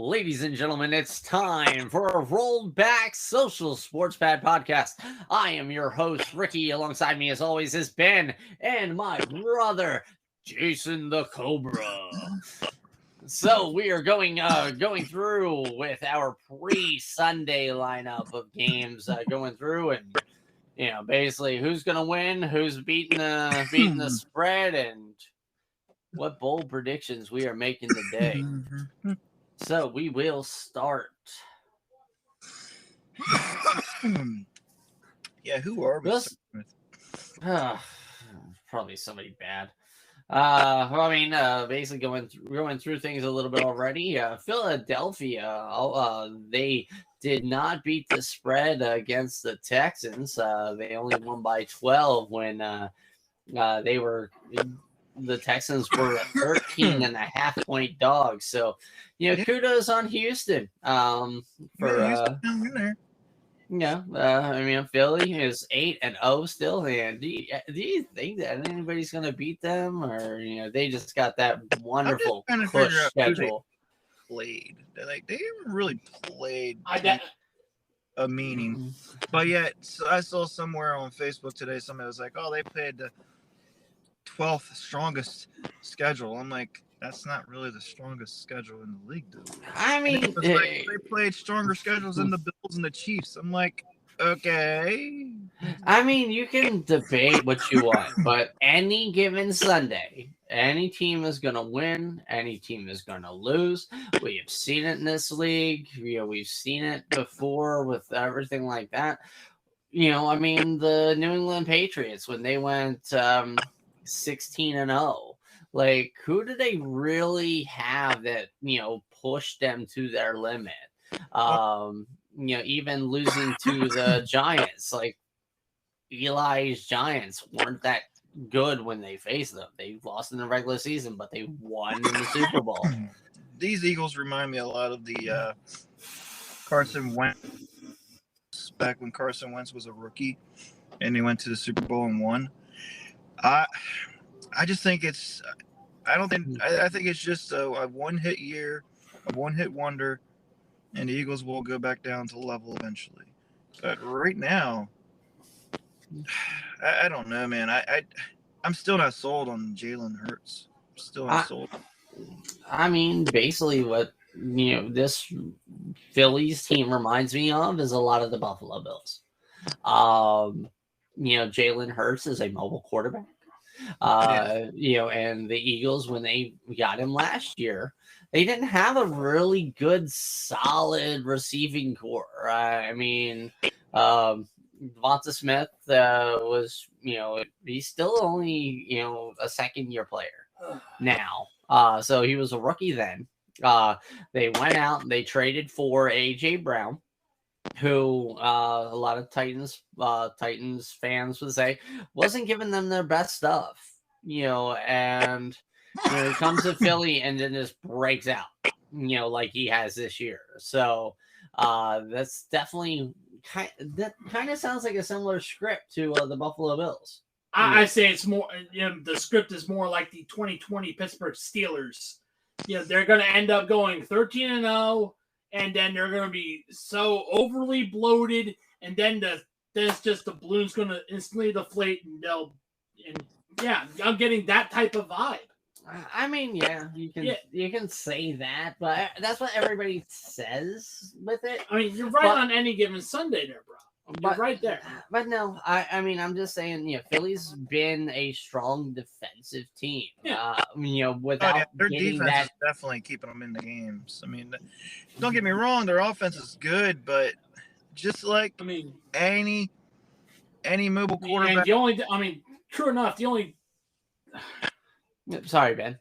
Ladies and gentlemen, it's time for a rolled back social sports pad podcast. I am your host, Ricky. Alongside me, as always, is Ben and my brother, Jason the Cobra. So we are going through with our pre-Sunday lineup of games, going through and basically who's gonna win, who's beating the spread, and what bold predictions we are making today. So we will start. Yeah, who are we This starting probably somebody bad. Basically going through things a little bit already. Philadelphia, they did not beat the spread against the Texans. They only won by 12 when they were. The Texans were a 13 and a half point dogs. So, Yeah. kudos on Houston. For Philly is 8-0 still. And do you think that anybody's going to beat them, or they just got that wonderful push schedule? Played like they haven't really played a meaning, Mm-hmm. but yet I saw somewhere on Facebook today somebody was like, "Oh, they played the 12th strongest schedule." I'm like, that's not really the strongest schedule in the league, though. I mean, they played stronger schedules than the Bills and the Chiefs. I'm like, okay. I mean, you can debate what you want, but any given Sunday, any team is going to win, any team is going to lose. We have seen it in this league. We've seen it before with everything like that. The New England Patriots, when they went 16-0, like, who do they really have that, pushed them to their limit? Even losing to the Giants, like, Eli's Giants weren't that good when they faced them. They lost in the regular season, but they won in the Super Bowl. These Eagles remind me a lot of the Carson Wentz, back when Carson Wentz was a rookie and they went to the Super Bowl and won. I just think it's I think it's just a one-hit year, a one-hit wonder, and the Eagles will go back down to level eventually. But right now, I don't know, man. I'm still not sold on Jalen Hurts. Still not sold. I mean, basically what this Phillies team reminds me of is a lot of the Buffalo Bills. Jalen Hurts is a mobile quarterback. And the Eagles, when they got him last year, they didn't have a really good, solid receiving core. Devonta Smith was, he's still only, a second-year player now. So he was a rookie then. They went out and they traded for A.J. Brown, who a lot of Titans fans would say wasn't giving them their best stuff. And he comes to Philly and then just breaks out, like he has this year. So that's definitely that kind of sounds like a similar script to the Buffalo Bills. I say it's more, the script is more like the 2020 Pittsburgh Steelers. They're going to end up going 13-0, and then they're going to be so overly bloated, and then the balloon's going to instantly deflate, I'm getting that type of vibe. I mean, you can say that, but that's what everybody says with it. I mean, you're right on any given Sunday there, bro. You're right there. But no, I'm just saying, Philly's been a strong defensive team. Without their getting defense that, is definitely keeping them in the games. I mean, don't get me wrong, their offense is good, but just like any mobile quarterback. True enough, the only. Sorry, Ben.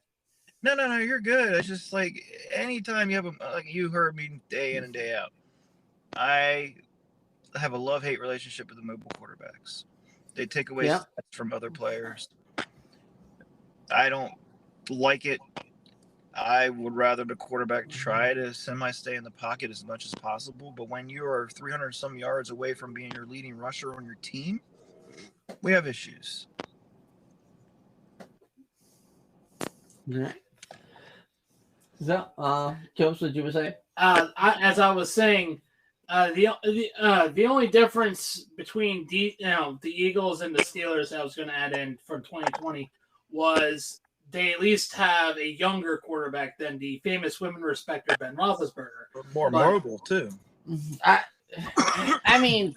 No, you're good. It's just like anytime you have like you heard me day in and day out. I have a love-hate relationship with the mobile quarterbacks. They take away stats from other players. I don't like it. I would rather the quarterback try to semi-stay in the pocket as much as possible. But when you are 300 some yards away from being your leading rusher on your team, we have issues. All right. So, Kels, what did you say? as I was saying, the only difference between the Eagles and the Steelers I was going to add in for 2020 was they at least have a younger quarterback than the famous women respecter Ben Roethlisberger. More mobile too. I mean,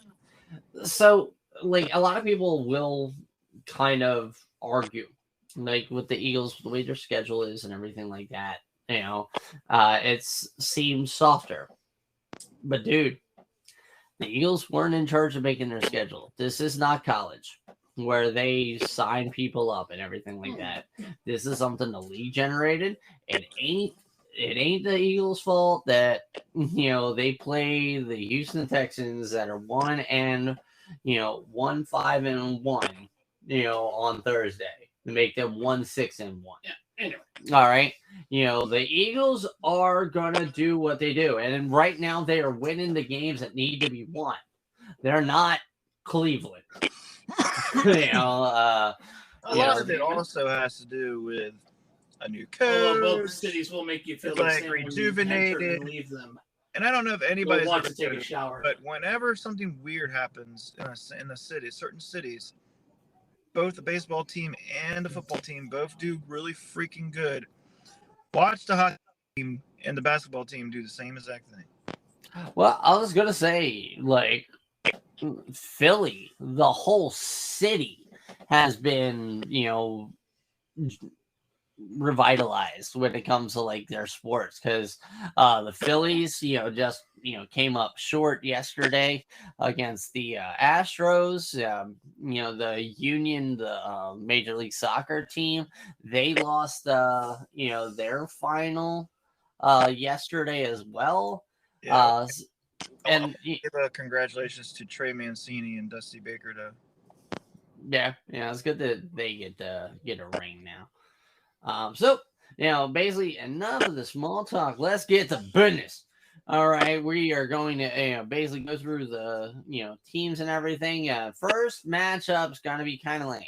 so like a lot of people will kind of argue, like with the Eagles, the way their schedule is and everything like that. It seems softer. But dude, the Eagles weren't in charge of making their schedule. This is not college where they sign people up and everything like that. This is something the league generated. It ain't the Eagles' fault that they play the Houston Texans that are 1-5-1, on Thursday to make them 1-6-1. Yeah. Anyway. All right. The Eagles are going to do what they do. And right now they are winning the games that need to be won. They're not Cleveland. A lot of it also has to do with a new coach. Both cities will make you feel like rejuvenated. And leave them. And I don't know if anybody's wants to take a shower. But whenever something weird happens in a city, certain cities, both the baseball team and the football team both do really freaking good. Watch the hockey team and the basketball team do the same exact thing. Well, I was going to say, like, Philly, the whole city has been, revitalized when it comes to like their sports, because the Phillies just came up short yesterday against the Astros. The Union, the Major League Soccer team, they lost their final yesterday as well. And congratulations to Trey Mancini and Dusty Baker yeah, it's good that they get a ring now. So, basically enough of the small talk. Let's get to business. All right. We are going to basically go through the, teams and everything. First matchup's going to be kind of like,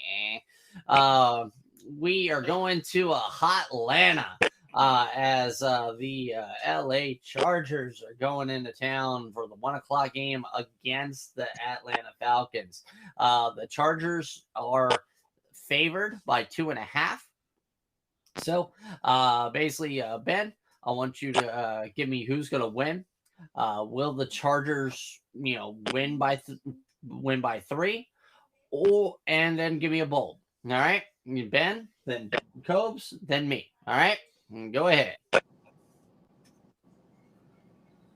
we are going to a hot Atlanta as the LA Chargers are going into town for the 1:00 game against the Atlanta Falcons. The Chargers are favored by 2.5. So, basically, Ben, I want you to give me who's going to win. Will the Chargers, win by 3, and then give me a bold. All right, Ben, then Cobes, then me. All right, go ahead.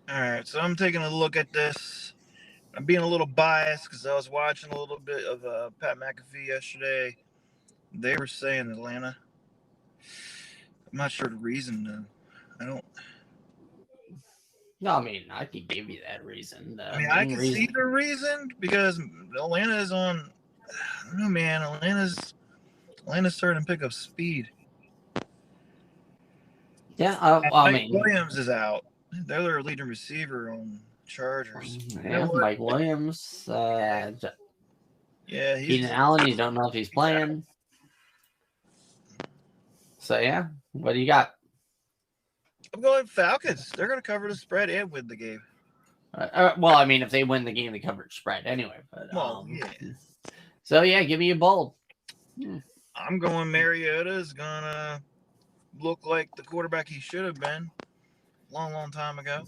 All right, so I'm taking a look at this. I'm being a little biased because I was watching a little bit of Pat McAfee yesterday. They were saying Atlanta. I'm not sure the reason, though. No, I mean, I could give you that reason. I can see the reason because Atlanta is on. I don't know, man. Atlanta's starting to pick up speed. Yeah, Mike Williams is out. They're their leading receiver on Chargers. Yeah, Mike Williams. Yeah, Keenan Allen. You don't know if he's playing. So yeah, what do you got? I'm going Falcons. They're going to cover the spread and win the game. Well, I mean, if they win the game, they cover the spread anyway. But yeah. So yeah, give me a bold. I'm going Mariota is going to look like the quarterback he should have been long time ago.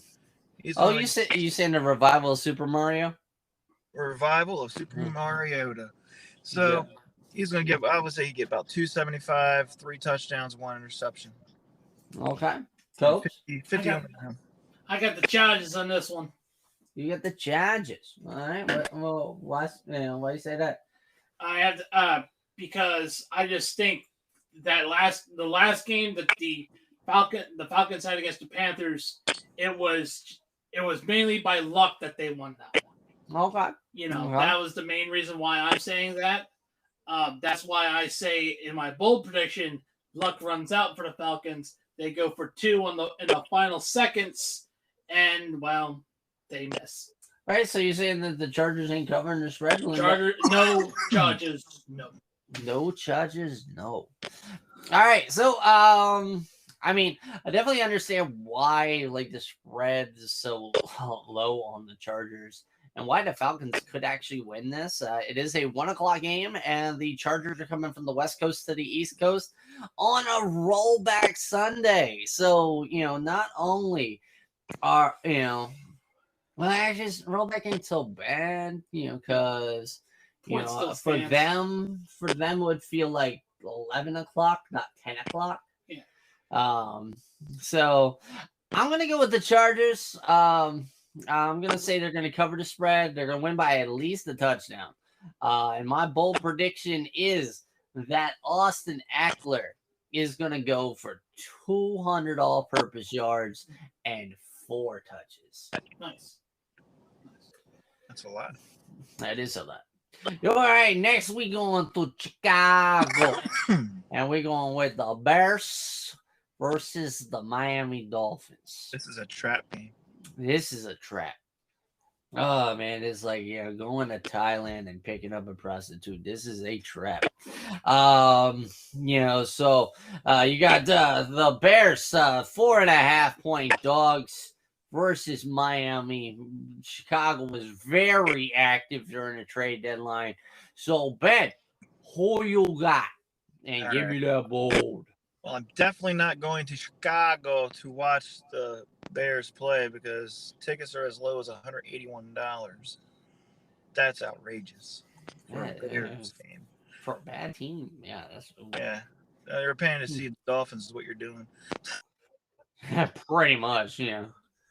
You saying the revival of Super Mario? Revival of Super Mariota. So he's going to get, I would say he get about 275, 3 touchdowns, 1 interception. Okay. So 50 I got the Chargers on this one. You got the Chargers. All right. Well, why do you say that? I have to, because I just think that the last game that the Falcons had against the Panthers, it was mainly by luck that they won that one. Okay. That was the main reason why I'm saying that. That's why I say in my bold prediction, luck runs out for the Falcons. They go for 2 in the final seconds, and they miss. All right, so you're saying that the Chargers ain't covering the spread? No Chargers, no. No Chargers, no. All right, so I mean, I definitely understand why like the spread is so low on the Chargers and why the Falcons could actually win this. It is a 1 o'clock game, and the Chargers are coming from the West Coast to the East Coast on a rollback Sunday. So not only are well, actually, rollback ain't so bad, because Point still for stands. them it would feel like 11 o'clock, not 10 o'clock. Yeah. So I'm gonna go with the Chargers. I'm gonna say they're gonna cover the spread. They're gonna win by at least a touchdown. And my bold prediction is that Austin Eckler is gonna go for 200 all-purpose yards and 4 touches. Nice. That's a lot. That is a lot. All right, next we going to Chicago. And we're going with the Bears versus the Miami Dolphins. This is a trap game. This is a trap. Oh, man, it's like, going to Thailand and picking up a prostitute. This is a trap. So you got the Bears, 4.5-point dogs versus Miami. Chicago was very active during the trade deadline. So, Ben, who you got? And All give me that bold. Well, I'm definitely not going to Chicago to watch the Bears play because tickets are as low as $181. That's outrageous for a Bears game. For a bad team, yeah, that's You're paying to see the Dolphins is what you're doing. pretty much, yeah.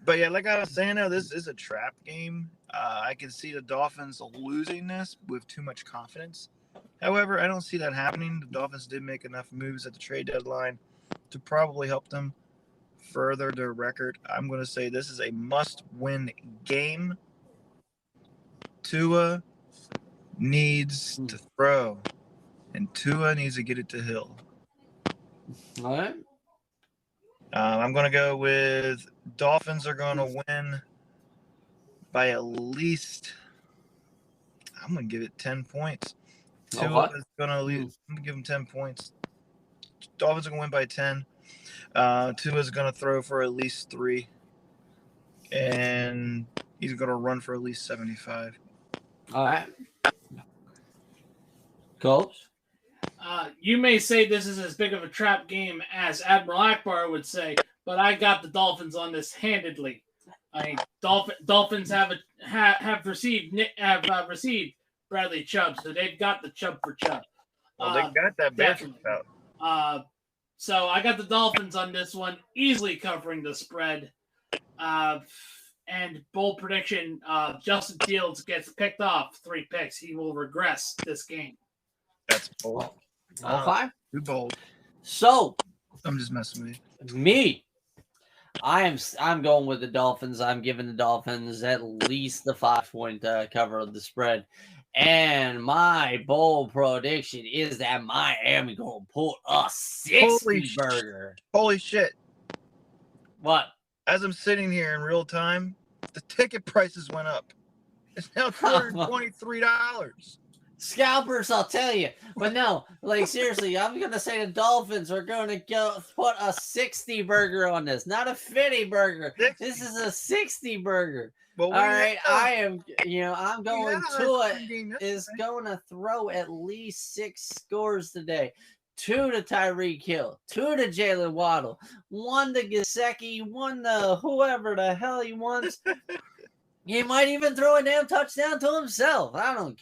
But yeah, like I was saying, though, this is a trap game. I can see the Dolphins losing this with too much confidence. However, I don't see that happening. The Dolphins did make enough moves at the trade deadline to probably help them further their record. I'm going to say this is a must-win game. Tua needs to throw, and Tua needs to get it to Hill. All right. I'm going to go with Dolphins are going to win by at least, I'm going to give it 10 points. Tua is going to lead. I'm going to give him 10 points. Dolphins are going to win by 10. Tua is going to throw for at least 3. And he's going to run for at least 75. All right. Coach? You may say this is as big of a trap game as Admiral Akbar would say, but I got the Dolphins on this handedly. Dolphins have received Bradley Chubb, so they've got the Chubb for Chubb. Well, they got that definitely. So I got the Dolphins on this one, easily covering the spread. And bold prediction: Justin Fields gets picked off 3 picks. He will regress this game. That's bold. Okay. Too bold. So I'm just messing with you. Me, I'm going with the Dolphins. I'm giving the Dolphins at least the 5-point cover of the spread. And my bold prediction is that Miami going to pull a 60 burger. Holy shit. What? As I'm sitting here in real time, the ticket prices went up. It's now $223. Scalpers, I'll tell you. But no, like seriously, I'm going to say the Dolphins are going to go put a 60 burger on this. Not a 50 burger. 60. This is a 60 burger. Well, all right, I'm going to it. Is going to throw at least 6 scores today. 2 to Tyreek Hill, 2 to Jalen Waddle, 1 to Gesicki, 1 to whoever the hell he wants. He might even throw a damn touchdown to himself. I don't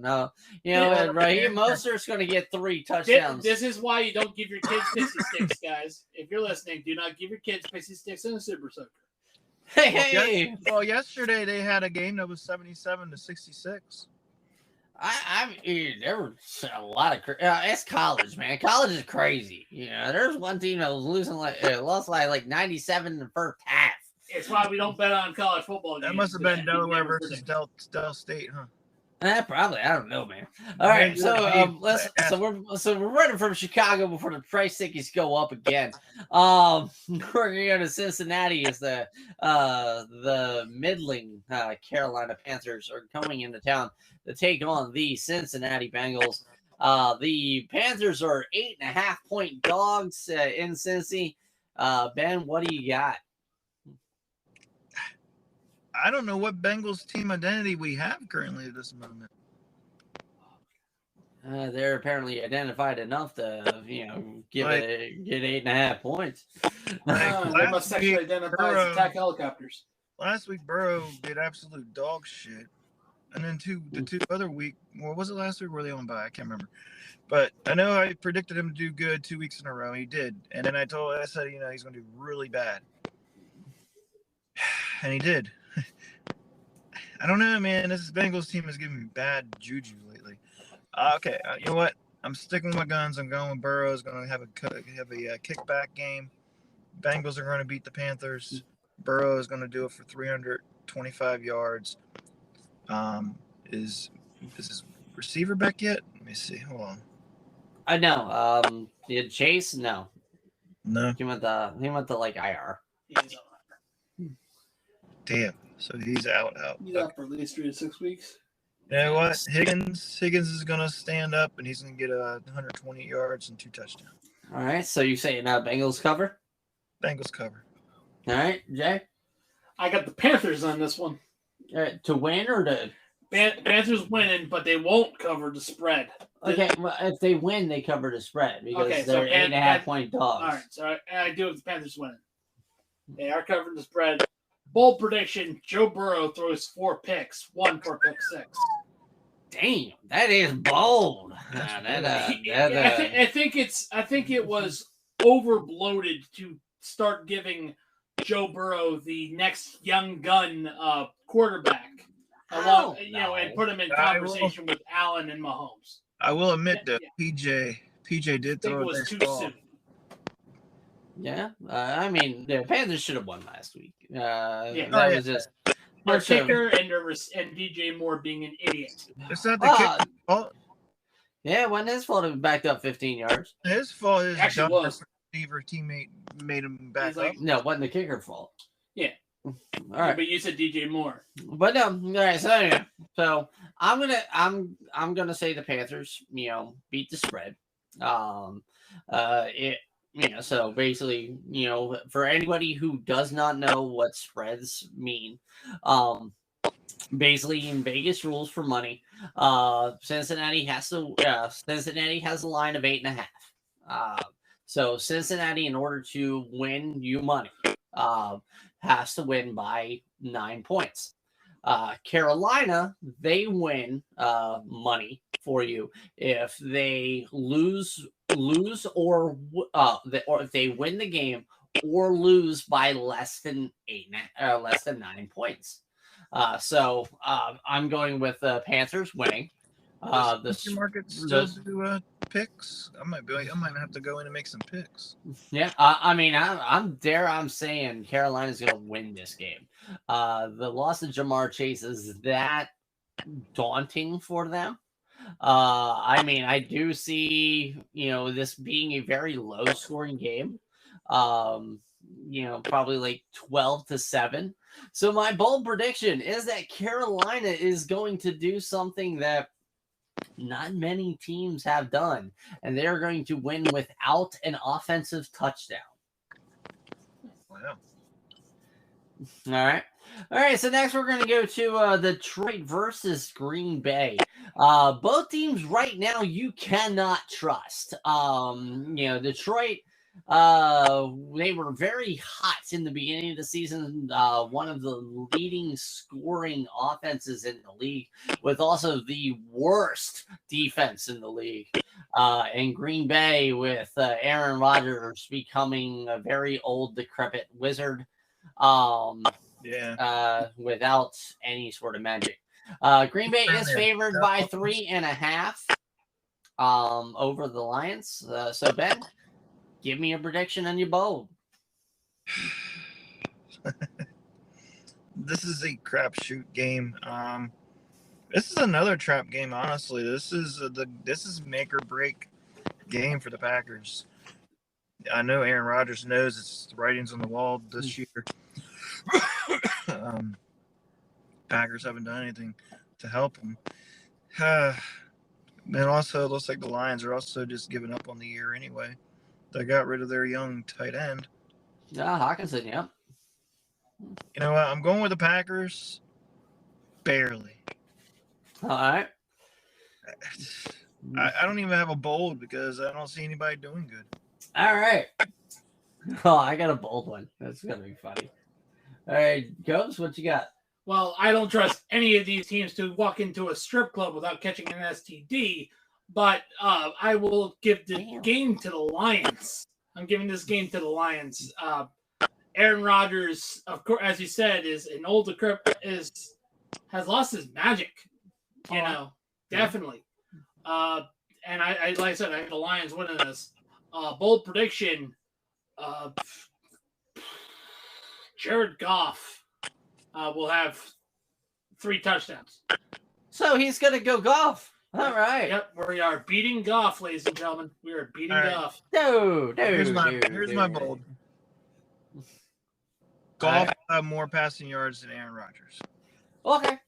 know. And Raheem Mostert's going to get 3 touchdowns. This is why you don't give your kids pissy sticks, guys. If you're listening, do not give your kids pissy sticks in a Super Soaker. Hey. Well, yesterday they had a game that was 77-66. There was a lot of it's college, man. College is crazy. There's one team that was losing lost like 97 in the first half. It's why we don't bet on college football games. That must have been Delaware versus Del State, huh? Probably. I don't know, man. All right, so we're running from Chicago before the price tickets go up again. We're going to go to Cincinnati as the middling Carolina Panthers are coming into town to take on the Cincinnati Bengals. The Panthers are 8.5-point dogs in Cincy. Ben, what do you got? I don't know what Bengals team identity we have currently at this moment. They're apparently identified enough to, get 8.5 points. They must actually identify as attack helicopters. Last week, Burrow did absolute dog shit. And then the 2 other week, or was it last week? Were they on bye? I can't remember. But I know I predicted him to do good 2 weeks in a row. He did. And then I said, he's going to do really bad. And he did. I don't know, man. This Bengals team is giving me bad juju lately. Okay, you know what? I'm sticking with my guns. I'm going with Burrow. Is going to have a kickback game. Bengals are going to beat the Panthers. Burrow is going to do it for 325 yards. Is his receiver back yet? Let me see. Hold on. I know. Did Chase? No. He went to IR. He's Damn. So he's out. He's out for at least 3 to 6 weeks. You know what? Higgins is gonna stand up and he's gonna get 120 yards and 2 touchdowns. All right. So you saying Bengals cover? Bengals cover. All right, Jay. I got the Panthers on this one. To win or to? Panthers winning, but they won't cover the spread. Okay, well, if they win, they cover the spread because they're 8.5 point dogs. All right, so I do have the Panthers winning. They are covering the spread. Bold prediction: Joe Burrow throws 4 picks, 1 for pick 6. Damn, that is bold. I think it was overbloated to start giving Joe Burrow the next young gun quarterback, and put him in conversation with Allen and Mahomes. I will admit that PJ did throw it was too soon. Yeah, I mean the Panthers should have won last week. That was just our kicker and DJ Moore being an idiot. It's not the kicker's fault. Yeah, it wasn't his fault. It was backed up 15 yards. His fault. His actually was. Receiver teammate made him back up. No, it wasn't the kicker's fault. Yeah. All right, yeah, but you said DJ Moore. But no, all right. So I'm gonna say the Panthers, beat the spread. So basically, for anybody who does not know what spreads mean, basically in Vegas rules for money, Cincinnati has a line of 8.5. So Cincinnati, in order to win you money, has to win by 9 points. Carolina, they win money for you if they lose or if they win the game or lose by less than 9 points. So I'm going with the Panthers winning. The market still do picks. I might have to go in and make some picks. Yeah, I'm saying Carolina's going to win this game. The loss of Jamar Chase is that daunting for them. I do see this being a very low scoring game. Probably like 12-7. So my bold prediction is that Carolina is going to do something that not many teams have done, and they're going to win without an offensive touchdown. Wow. All right. So next we're going to go to Detroit versus Green Bay. Both teams right now you cannot trust. Detroit, they were very hot in the beginning of the season. One of the leading scoring offenses in the league, with also the worst defense in the league. And Green Bay with Aaron Rodgers becoming a very old, decrepit wizard. Without any sort of magic. Green Bay is favored by 3.5 over the Lions. So Ben, give me a prediction on your bold. This is a crapshoot game. This is another trap game. Honestly, this is make or break game for the Packers. I know Aaron Rodgers knows it's the writings on the wall this year. Packers haven't done anything to help them. And also, it looks like the Lions are also just giving up on the year anyway. They got rid of their young tight end. Hawkinson, yep. You know what? I'm going with the Packers. Barely. All right. I don't even have a bold because I don't see anybody doing good. All right. Oh, I got a bold one. That's going to be funny. All right, Gobes, what you got? Well, I don't trust any of these teams to walk into a strip club without catching an STD, but I will give the game to the Lions. I'm giving this game to the Lions. Aaron Rodgers, of course, as you said, is an old decrepit, has lost his magic. You know, definitely. And I like I said, I have the Lions winning this. Bold prediction. Jared Goff will have 3 touchdowns. So he's going to go Goff. All right. Yep, we are beating Goff, ladies and gentlemen. We are beating Goff. Here's my bold. Goff will have more passing yards than Aaron Rodgers. Okay.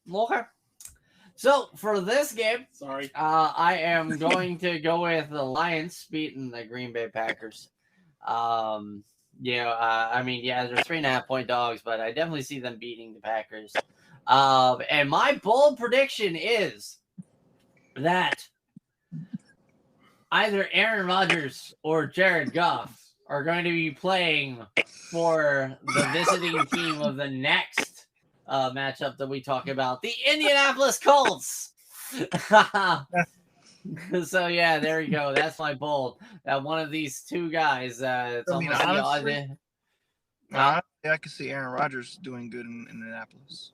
So for this game, I am going to go with the Lions beating the Green Bay Packers. I mean, they're 3.5-point dogs, but I definitely see them beating the Packers. And my bold prediction is that either Aaron Rodgers or Jared Goff are going to be playing for the visiting team of the next matchup that we talk about, the Indianapolis Colts. So yeah, there you go. That's my bold. That one of these two guys. It's almost the odd. I can see Aaron Rodgers doing good in Indianapolis.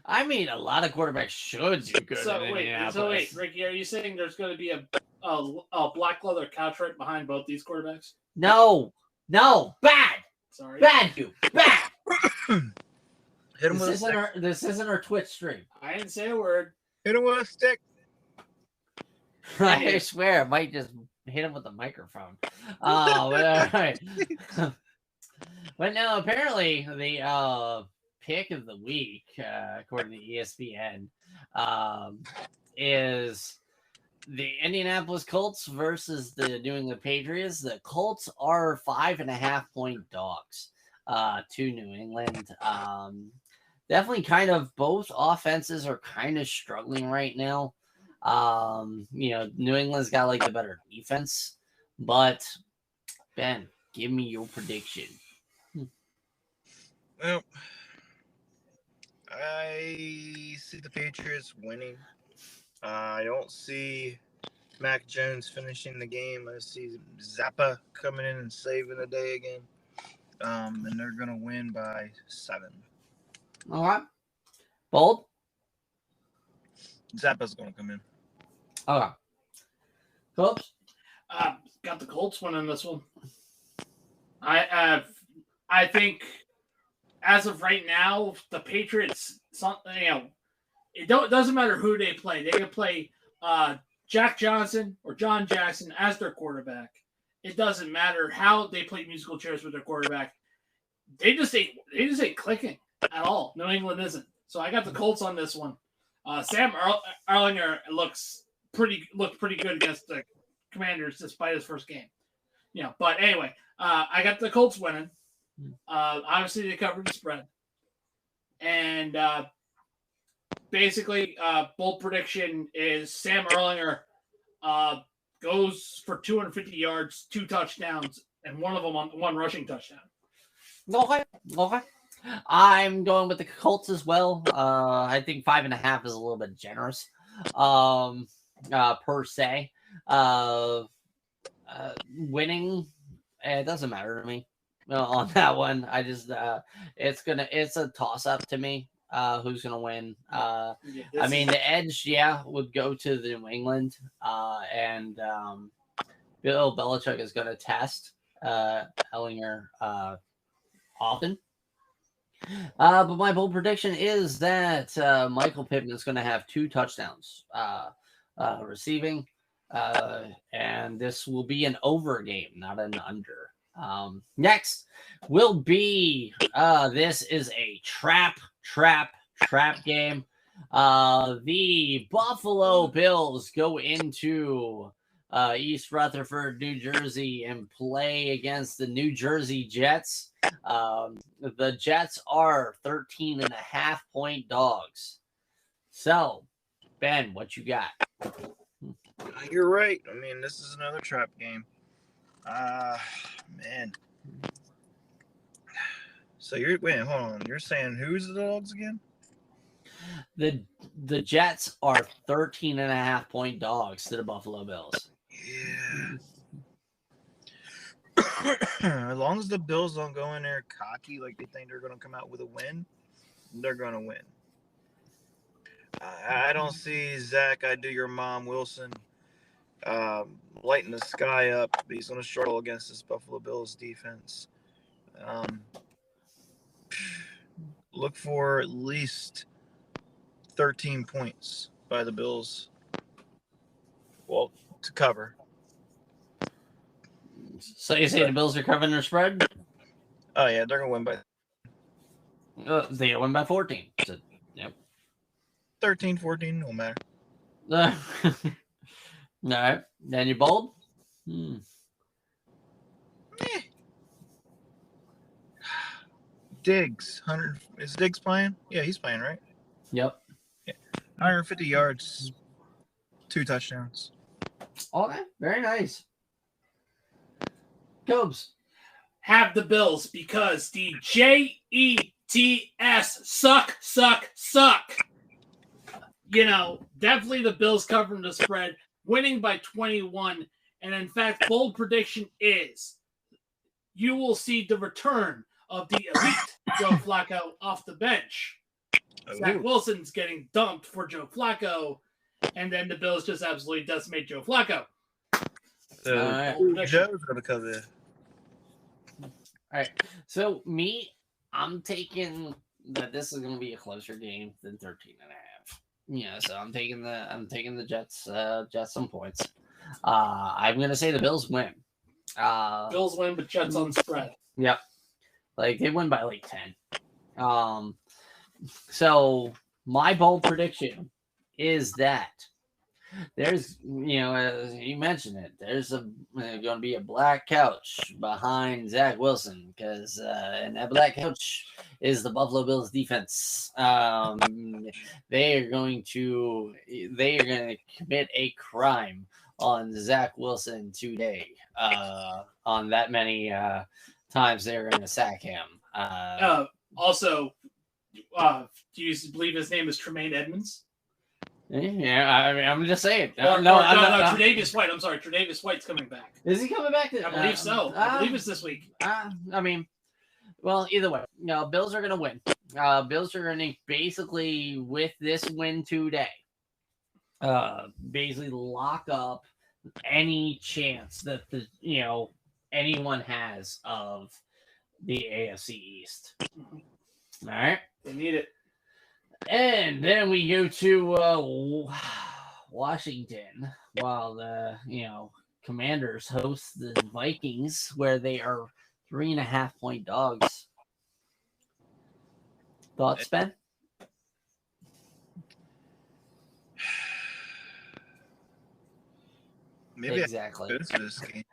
I mean, a lot of quarterbacks should do good in Indianapolis. So wait, Ricky, are you saying there's going to be a black leather couch right behind both these quarterbacks? No, bad. Sorry, bad. You bad. Hit him This isn't our Twitch stream. I didn't say a word. Hit him with a stick. I swear, I might just hit him with the microphone. But all right. But no, apparently the pick of the week, according to ESPN, is the Indianapolis Colts versus the New England Patriots. The Colts are 5.5-point dogs to New England. Definitely kind of both offenses are kind of struggling right now. New England's got like the better defense, but Ben, give me your prediction. Well, I see the Patriots winning. I don't see Mac Jones finishing the game. I see Zappa coming in and saving the day again. And they're going to win by 7. All right. Bold? Zappa's going to come in. Okay. Colts? Got the Colts winning this one. I think as of right now, the Patriots, it doesn't matter who they play. They can play Jack Johnson or John Jackson as their quarterback. It doesn't matter how they play musical chairs with their quarterback. They just ain't clicking at all. New England isn't. So I got the Colts on this one. Sam Erlinger looked pretty good against the Commanders despite his first game. But anyway, I got the Colts winning. Obviously, they covered the spread. And basically, bold prediction is Sam Erlinger goes for 250 yards, 2 touchdowns, and one of them on 1 rushing touchdown. Okay. I'm going with the Colts as well. I think 5.5 is a little bit generous, per se. Winning, it doesn't matter to me on that one. I just it's a toss up to me. Who's gonna win? I mean, the edge, would go to the New England, and Bill Belichick is gonna test Ellinger often. But my bold prediction is that Michael Pittman is going to have 2 touchdowns receiving, and this will be an over game, not an under. Next will be this is a trap game. The Buffalo Bills go into East Rutherford, New Jersey, and play against the New Jersey Jets. The Jets are 13.5-point dogs. So, Ben, what you got? You're right. I mean, this is another trap game. Man. So hold on. You're saying who's the dogs again? The Jets are 13.5-point dogs to the Buffalo Bills. Yeah. As long as the Bills don't go in there cocky like they think they're going to come out with a win, they're going to win. I don't see Zach, I do your mom, Wilson, lighting the sky up. He's going to struggle against this Buffalo Bills defense. Look for at least 13 points by the Bills. Well, to cover. So you say the Bills are covering their spread? Oh, yeah, they're going to win by... They win by 14. So, yep. 13, 14, no matter. All right. Then you bold? Diggs. Is Diggs playing? Yeah, he's playing, right? Yep. Yeah. 150 yards, 2 touchdowns. Okay, very nice. Cobes. Have the Bills because the Jets suck. You know, definitely the Bills covering the spread, winning by 21. And in fact, bold prediction is you will see the return of the elite Joe Flacco off the bench. Zach Wilson's getting dumped for Joe Flacco, and then the Bills just absolutely decimate Joe Flacco. Joe's going to come in. All right. So I'm taking that this is going to be a closer game than 13.5. Yeah, so I'm taking the Jets some points. I'm going to say the Bills win. Bills win, but Jets on spread. Yep. Like they win by like 10. So my bold prediction is that there's, as you mentioned it, there's going to be a black couch behind Zach Wilson because and that black couch is the Buffalo Bills defense. They are going to commit a crime on Zach Wilson today. On that many times they're going to sack him. Also, do you believe his name is Tremaine Edmonds? Yeah, I mean, I'm just saying. No, Tre'Davious White. I'm sorry, Tre'Davious White's coming back. Is he coming back? I believe so. I believe it's this week. I mean, well, either way, Bills are going to win. Bills are going to basically, with this win today, basically lock up any chance that anyone has of the AFC East. All right, they need it. And then we go to Washington while the Commanders host the Vikings, where they are 3.5-point dogs. Thoughts, Ben? Maybe exactly. I go to this game.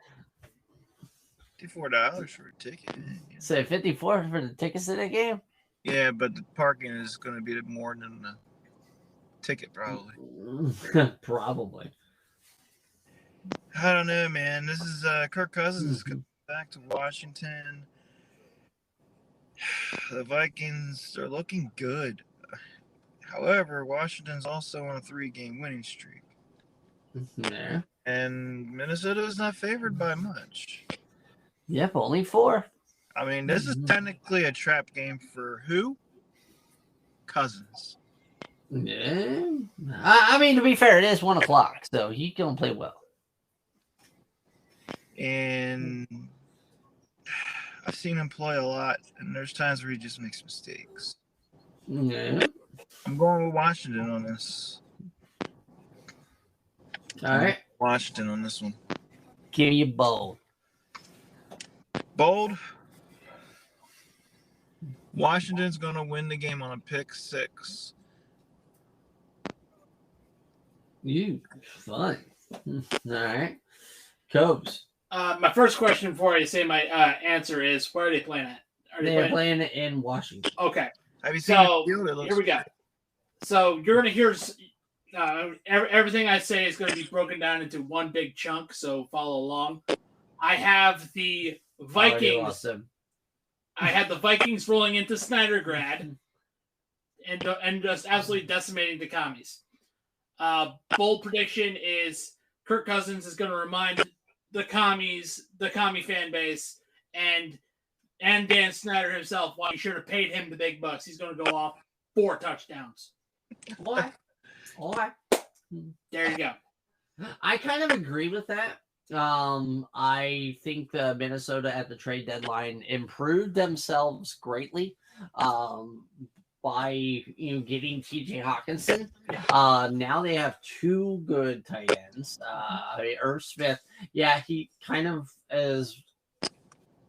$54 for a ticket. So 54 for the tickets to the game? Yeah, but the parking is going to be more than the ticket, probably. Probably. I don't know, man. This is Kirk Cousins coming back to Washington. The Vikings are looking good. However, Washington's also on a 3-game winning streak. Yeah. And Minnesota is not favored by much. Yep, only 4. I mean, this is technically a trap game for who? Cousins. Yeah. I mean, to be fair, it is 1 o'clock, so he can play well. And I've seen him play a lot, and there's times where he just makes mistakes. Yeah. I'm going with Washington on this. All right. Washington on this one. Give you bold. Bold. Washington's going to win the game on a pick 6. Fun. All right. Cobes. My first question before I say my answer is, where are they playing at? They're playing it in Washington. Okay. Have you seen So the field? It looks here we go. So you're gonna hear everything I say is going to be broken down into one big chunk. So follow along. I have the Vikings. I had the Vikings rolling into Snydergrad and just absolutely decimating the commies. Bold prediction is Kirk Cousins is going to remind the commie fan base, and Dan Snyder himself why you should have paid him the big bucks. He's going to go off 4 touchdowns. What? There you go. I kind of agree with that. I think the Minnesota at the trade deadline improved themselves greatly by getting TJ Hawkinson. Now they have 2 good tight ends. Irv Smith, yeah, he kind of is.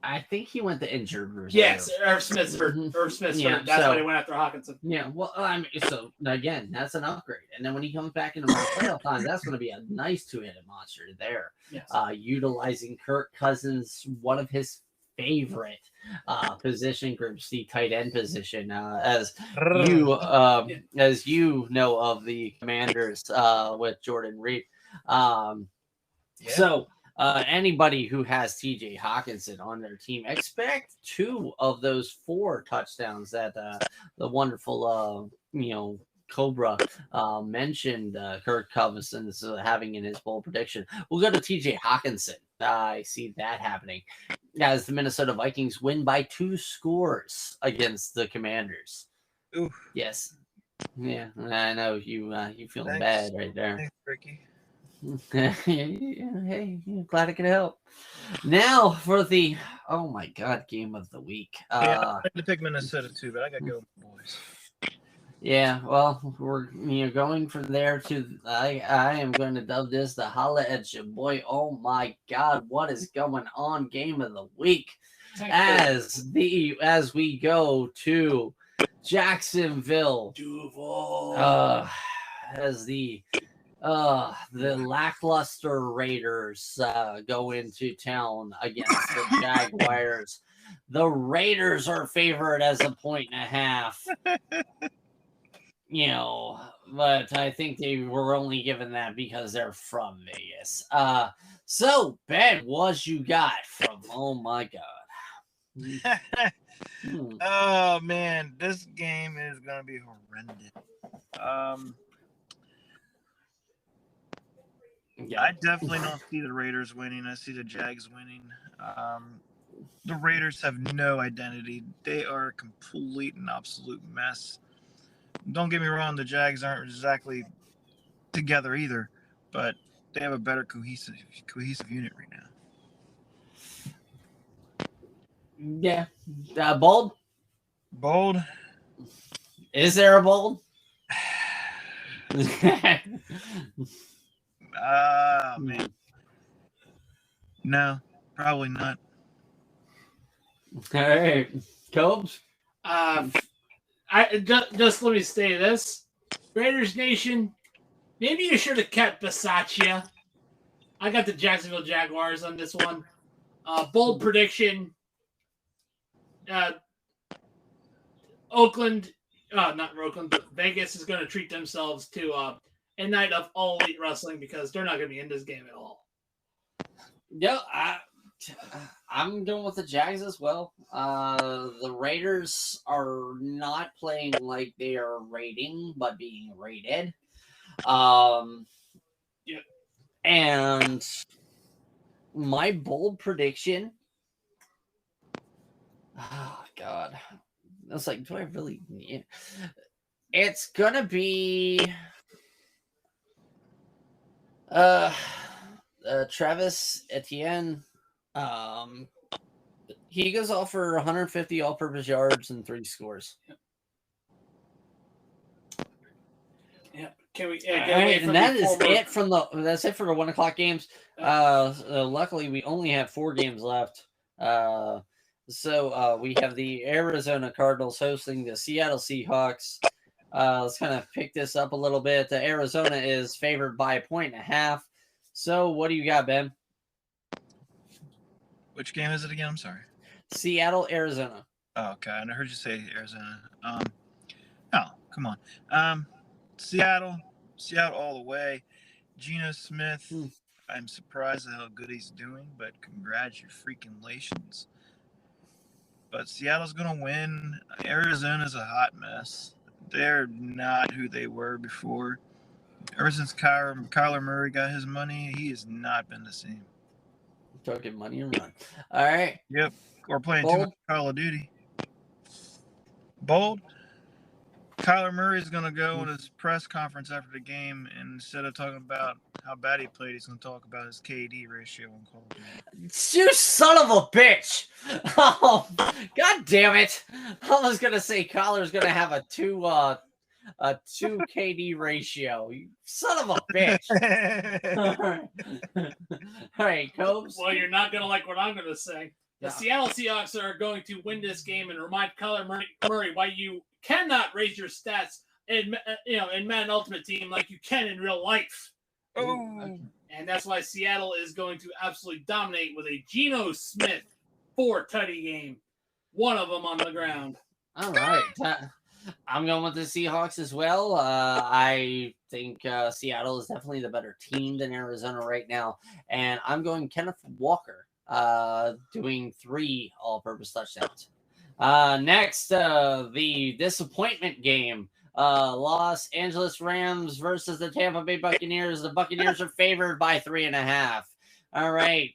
I think he went to injured reserve. Yes, Irv Smith's hurt. That's why they went after Hawkinson. Yeah, well, so again, that's an upgrade. And then when he comes back into my playoff time, that's going to be a nice 2-headed monster there. Yes. Utilizing Kirk Cousins, one of his favorite position groups, the tight end position, as you know of the Commanders with Jordan Reed. So. Anybody who has TJ Hawkinson on their team, expect 2 of those 4 touchdowns that the wonderful, Cobra mentioned Kirk Cousins having in his bold prediction. We'll go to TJ Hawkinson. I see that happening as the Minnesota Vikings win by 2 scores against the Commanders. Oof. Yes. Yeah, I know you feeling bad right there. Thanks, Ricky. Hey, glad I could help. Now for the game of the week. Yeah, I had to pick Minnesota too, but I gotta go, boys. Yeah, well, we're going from there to I am going to dub this the holla at your boy. Oh my God, what is going on? Game of the week as we go to Jacksonville, Duval, as the lackluster Raiders go into town against the Jaguars. The Raiders are favored as 1.5 points. But I think they were only given that because they're from Vegas. So, Ben, what you got from? Oh my God. Oh man, this game is gonna be horrendous. Yeah. I definitely don't see the Raiders winning. I see the Jags winning. The Raiders have no identity. They are a complete and absolute mess. Don't get me wrong, the Jags aren't exactly together either, but they have a better cohesive unit right now. Yeah. Bold? Bold? Is there a bold? Man. No, probably not. All right. Cobes? I just let me say this. Raiders Nation, maybe you should have kept Bisaccia. I got the Jacksonville Jaguars on this one. Bold prediction. Oakland, not Oakland, but Vegas is going to treat themselves to a night of all elite wrestling because they're not going to be in this game at all. Yeah, I'm going with the Jags as well. The Raiders are not playing like they are raiding, but being raided. Yeah. And my bold prediction. Oh God, I was like, do I really need? It's gonna be Travis Etienne. He goes off for 150 all-purpose yards and 3 scores. Yeah. Can we? And that's it for the 1:00 games. Luckily, we only have 4 games left. So we have the Arizona Cardinals hosting the Seattle Seahawks. Let's kind of pick this up a little bit. Arizona is favored by 1.5 points. So what do you got, Ben? Which game is it again? I'm sorry. Seattle, Arizona. Oh, okay. I heard you say Arizona. Oh, come on. Seattle all the way. Geno Smith. I'm surprised at how good he's doing, but congratulations. But Seattle's gonna win. Arizona's a hot mess. They're not who they were before. Ever since Kyler Murray got his money, he has not been the same. Talking money and run. All right. Yep. We're playing too much Call of Duty. Bold. Kyler Murray is going to go in his press conference after the game, and instead of talking about how bad he played, he's going to talk about his KD ratio on Call of Duty. You son of a bitch! Oh, God damn it! I was going to say Kyler's going to have a 2 KD ratio. You son of a bitch! All right, Cobes. Well, you're not going to like what I'm going to say. The Seattle Seahawks are going to win this game and remind Kyler Murray why you cannot raise your stats in Madden Ultimate Team like you can in real life. Oh. And that's why Seattle is going to absolutely dominate with a Geno Smith 4-tutty game. One of them on the ground. All right. I'm going with the Seahawks as well. I think Seattle is definitely the better team than Arizona right now. And I'm going Kenneth Walker, doing 3 all-purpose touchdowns. Next, the disappointment game. Los Angeles Rams versus the Tampa Bay Buccaneers. The Buccaneers are favored by 3.5. All right.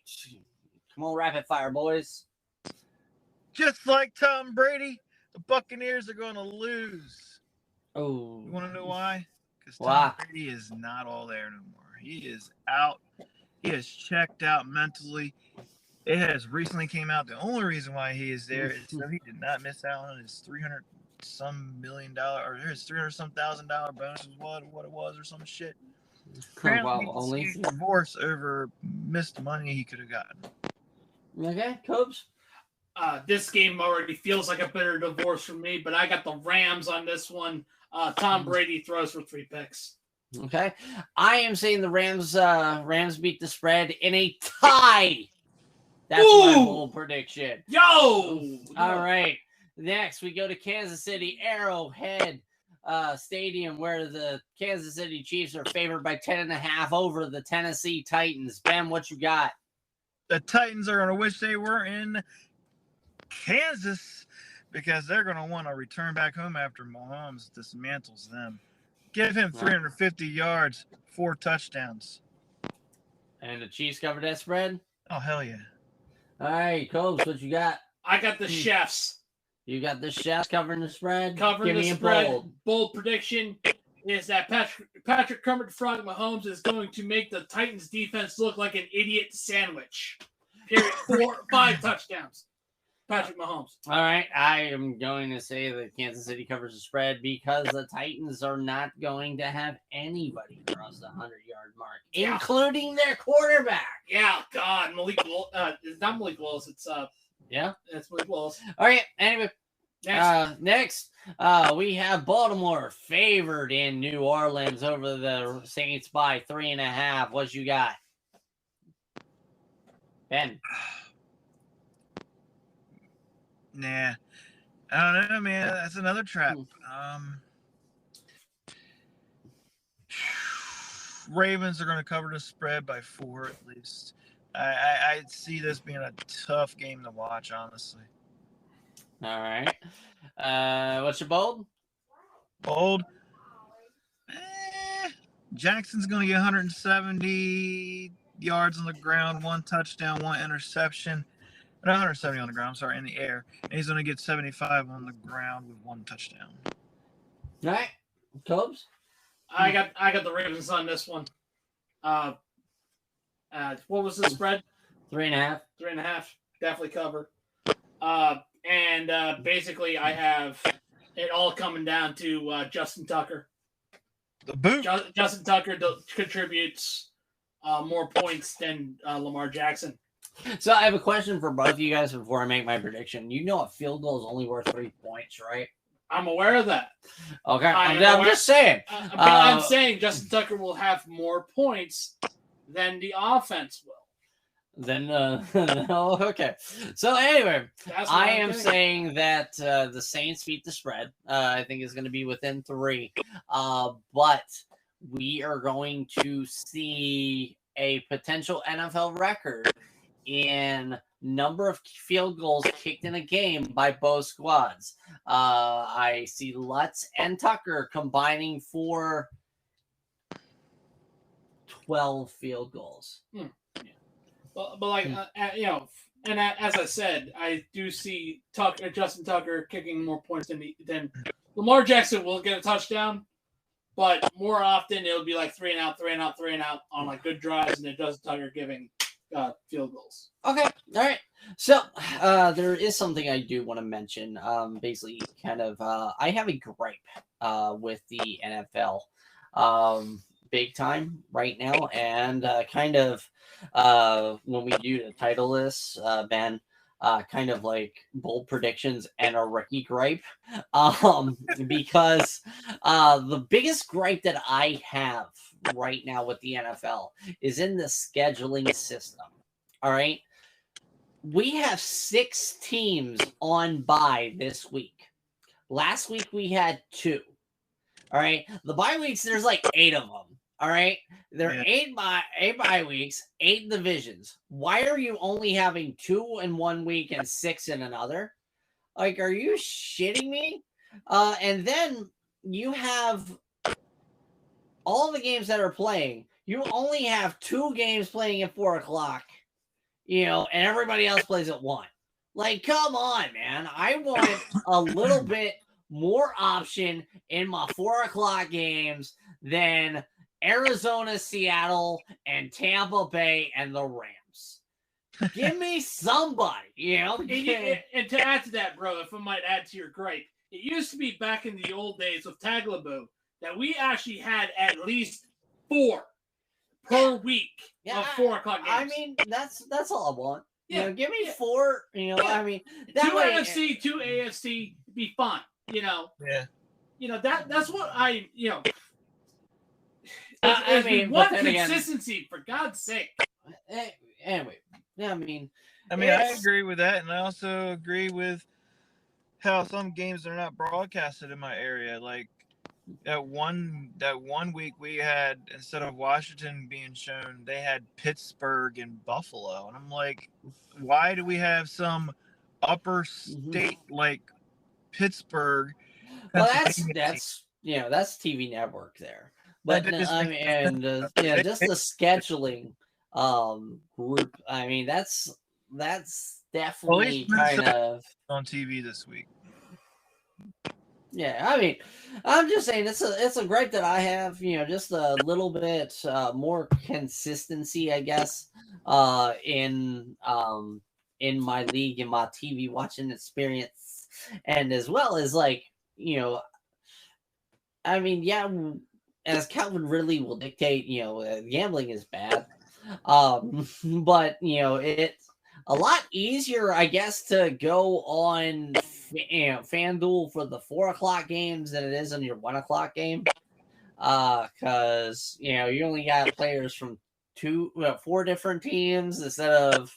Come on, rapid fire, boys. Just like Tom Brady, the Buccaneers are going to lose. Oh. You want to know why? Because Why? Tom Brady is not all there no more. He is out. He has checked out mentally. It has recently came out. The only reason why he is there is so he did not miss out on his $300-some million or his $300-some thousand bonus is what it was or some shit. Wow, only divorce over missed money he could have gotten. Okay, Cobes. This game already feels like a bitter divorce for me, but I got the Rams on this one. Tom Brady throws for 3 picks. Okay, I am saying the Rams beat the spread in a tie. That's my bold prediction. Yo! All right. Next, we go to Kansas City Arrowhead Stadium, where the Kansas City Chiefs are favored by 10.5 over the Tennessee Titans. Ben, what you got? The Titans are going to wish they were in Kansas because they're going to want to return back home after Mahomes dismantles them. Give him 350 yards, 4 touchdowns. And the Chiefs cover that spread? Oh, hell yeah. All right, Cobes, what you got? I got the Chefs. You got the Chefs covering the spread? Covering the spread. Bold prediction is that Patrick Kermit Frog Mahomes is going to make the Titans defense look like an idiot sandwich. Period. 5 touchdowns. Patrick Mahomes. All right, I am going to say that Kansas City covers the spread because the Titans are not going to have anybody cross the 100-yard mark, including their quarterback. Yeah, God, Malik Willis. It's not Malik Willis. It's it's Malik Willis. All right. Anyway, next, we have Baltimore favored in New Orleans over the Saints by 3.5. What you got, Ben? Nah, I don't know, man. That's another trap. Ravens are going to cover the spread by 4 at least. I see this being a tough game to watch, honestly. All right. What's your bold? Bold. Jackson's going to get 170 yards on the ground, 1 touchdown, 1 interception. 170 on the ground, sorry, in the air. And he's going to get 75 on the ground with 1 touchdown. All right. Cubs? I got the Ravens on this one. What was the spread? 3.5. 3.5. Definitely cover. Basically, I have it all coming down to Justin Tucker. The boot. Justin Tucker contributes more points than Lamar Jackson. So I have a question for both of you guys before I make my prediction. You know a field goal is only worth 3 points, right? I'm aware of that. Okay, I'm just saying. I'm saying Justin Tucker will have more points then the offense will. Then, oh, okay. So anyway, That's what I I'm am getting. saying that the Saints beat the spread. I think is going to be within 3. But we are going to see a potential NFL record in number of field goals kicked in a game by both squads. I see Lutz and Tucker combining for 12 field goals. But like and as I said, I do see Justin Tucker kicking more points than Lamar Jackson will get a touchdown, but more often it'll be like 3 and out, 3 and out, 3 and out on like good drives, and then Justin Tucker giving field goals. Okay, all right. So there is something I do want to mention. Basically, kind of, I have a gripe with the NFL, big time right now, and kind of when we do the title list, Ben, kind of like bold predictions and a rookie gripe, because the biggest gripe that I have right now with the NFL is in the scheduling system. All right. We have 6 teams on bye this week. Last week we had 2. All right. The bye weeks, there's like 8 of them. All right. There are 8 bye weeks, 8 divisions. Why are you only having 2 in one week and 6 in another? Like, are you shitting me? And then you have all the games that are playing. You only have 2 games playing at 4:00. And everybody else plays at 1. Like, come on, man. I want a little bit more option in my 4:00 games than Arizona, Seattle, and Tampa Bay and the Rams. Give me somebody, And to add to that, bro, if I might add to your gripe, it used to be back in the old days of Taglaboo that we actually had at least 4 per week of 4:00 games. I mean, that's all I want. Yeah, give me 4. I mean, 2 NFC, 2 AFC, be fine. Yeah. That's what I. I mean, what but then consistency again, for God's sake. Anyway, I mean, I agree with that, and I also agree with how some games are not broadcasted in my area. Like that one week we had, instead of Washington being shown, they had Pittsburgh and Buffalo, and I'm like, why do we have some upper state like Pittsburgh? Well, that's TV Network there, but I mean, and just the scheduling group. I mean, that's definitely kind of on TV this week. Yeah, I mean, I'm just saying it's a gripe that I have. Just a little bit more consistency, I guess, in my league, in my TV watching experience, and as well as like I mean, as Calvin Ridley will dictate, gambling is bad, but it's a lot easier, I guess, to go on FanDuel for the 4:00 games than it is on your 1:00 game. Because you only got players from 4 different teams instead of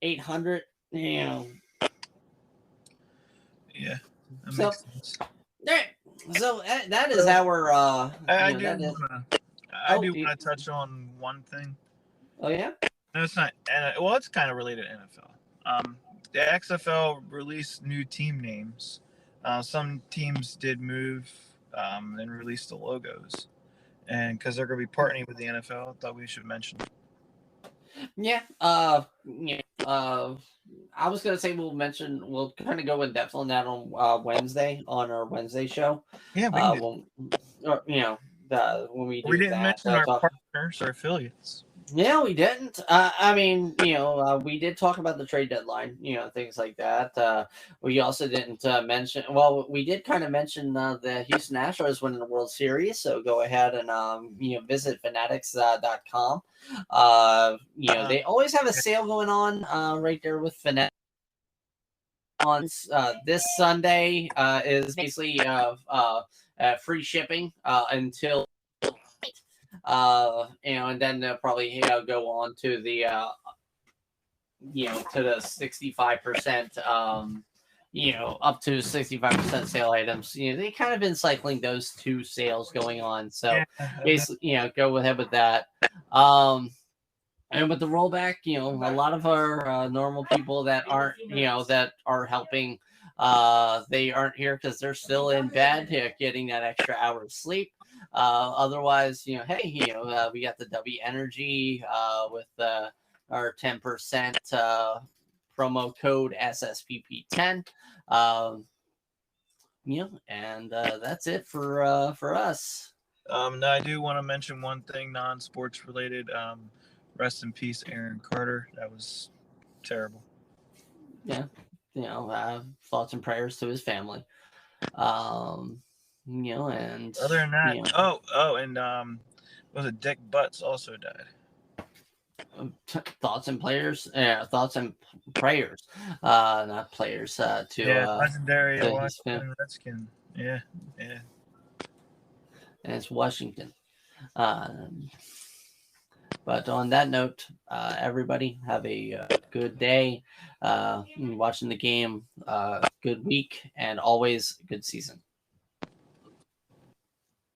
800. Yeah. That makes sense. So that is our. I do want to touch on one thing. Oh yeah. No, it's not. Well, it's kind of related to NFL. The XFL released new team names. Some teams did move and release the logos, and because they're going to be partnering with the NFL, I thought we should mention. Yeah. I was gonna say we'll kind of go in depth on that on Wednesday on our Wednesday show. Yeah. When we didn't mention our partners or affiliates. Yeah, we didn't. I mean, we did talk about the trade deadline, things like that. We also didn't mention. Well, we did kind of mention the Houston Astros winning the World Series. So go ahead and visit fanatics.com. They always have a sale going on right there with Fanatics. On this Sunday is basically free shipping until. And then they'll probably go on to the to the 65%, up to 65% sale items. They kind of been cycling those two sales going on. So basically, go ahead with that. And with the rollback, a lot of our normal people that aren't, that are helping, they aren't here because they're still in bed, getting that extra hour of sleep. Otherwise, hey, we got the W Energy with our 10% promo code SSPP10. And that's it for us. Now I do want to mention one thing, non-sports related. Rest in peace, Aaron Carter. That was terrible. Yeah, thoughts and prayers to his family. And other than that, and was it Dick Butts also died? Thoughts and prayers, not players. To legendary Washington Redskin. Yeah. And it's Washington. But on that note, everybody have a good day watching the game, good week, and always good season.